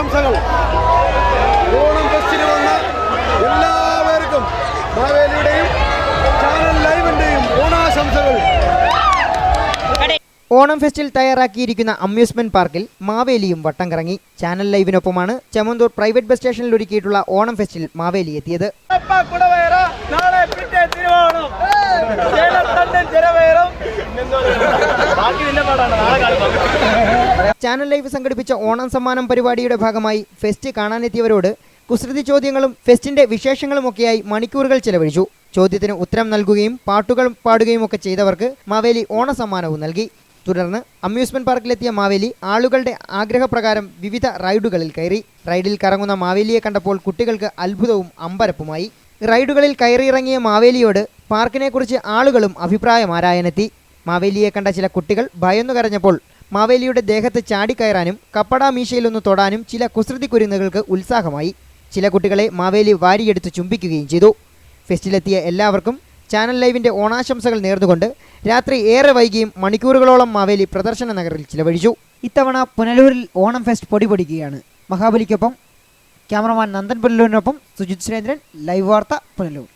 ഓണാശംസകൾ. ഓണം ഫെസ്റ്റിന് വന്ന എല്ലാവർക്കും മാവേലിയുടെയും ചാനൽ ലൈവിന്റെയും ഓണാശംസകൾ. ഓണം ഫെസ്റ്റിൽ തയ്യാറാക്കിയിരിക്കുന്ന അമ്യൂസ്മെന്റ് പാർക്കിൽ മാവേലിയും വട്ടം കറങ്ങി. ചാനൽ ലൈവിനൊപ്പമാണ് ചെമ്മന്തൂർ പ്രൈവറ്റ് ബസ് സ്റ്റേഷനിൽ ഒരുക്കിയിട്ടുള്ള ഓണം ഫെസ്റ്റിൽ മാവേലി എത്തിയത്. ചാനൽ ലൈവ് സംഘടിപ്പിച്ച ഓണം സമ്മാനം പരിപാടിയുടെ ഭാഗമായി ഫെസ്റ്റ് കാണാനെത്തിയവരോട് കുസൃതി ചോദ്യങ്ങളും ഫെസ്റ്റിന്റെ വിശേഷങ്ങളുമൊക്കെയായി മണിക്കൂറുകൾ ചെലവഴിച്ചു. ചോദ്യത്തിന് ഉത്തരം നൽകുകയും പാട്ടുകൾ പാടുകയും ഒക്കെ ചെയ്തവർക്ക് മാവേലി ഓണസമ്മാനവും നൽകി. തുടർന്ന് അമ്യൂസ്മെന്റ് പാർക്കിലെത്തിയ മാവേലി ആളുകളുടെ ആഗ്രഹപ്രകാരം വിവിധ റൈഡുകളിൽ കയറി. റൈഡിൽ കറങ്ങുന്ന മാവേലിയെ കണ്ടപ്പോൾ കുട്ടികൾക്ക് അത്ഭുതവും അമ്പരപ്പുമായി. റൈഡുകളിൽ കയറിയിറങ്ങിയ മാവേലിയോട് പാർക്കിനെക്കുറിച്ച് ആളുകളും അഭിപ്രായം ആരായനെത്തി. മാവേലിയെ കണ്ട ചില കുട്ടികൾ ഭയന്നു കരഞ്ഞപ്പോൾ മാവേലിയുടെ ദേഹത്ത് ചാടിക്കയറാനും കപ്പടാ മീശയിലൊന്ന് തൊടാനും ചില കുസൃതി കുരുന്നുകൾക്ക് ഉത്സാഹമായി. ചില കുട്ടികളെ മാവേലി വാരിയെടുത്ത് ചുംബിക്കുകയും ചെയ്തു. ഫെസ്റ്റിലെത്തിയ എല്ലാവർക്കും ചാനൽ ലൈവിൻ്റെ ഓണാശംസകൾ നേർന്നുകൊണ്ട് രാത്രി ഏറെ വൈകിയും മണിക്കൂറുകളോളം മാവേലി പ്രദർശന നഗറിൽ ചിലവഴിച്ചു. ഇത്തവണ പുനലൂരിൽ ഓണം ഫെസ്റ്റ് പൊടിപൊടിക്കുകയാണ്. മഹാബലിക്കൊപ്പം ക്യാമറമാൻ നന്ദൻ പുനലൂരിനൊപ്പം സുജിത് സുരേന്ദ്രൻ, ലൈവ് വാർത്ത പുനലൂർ.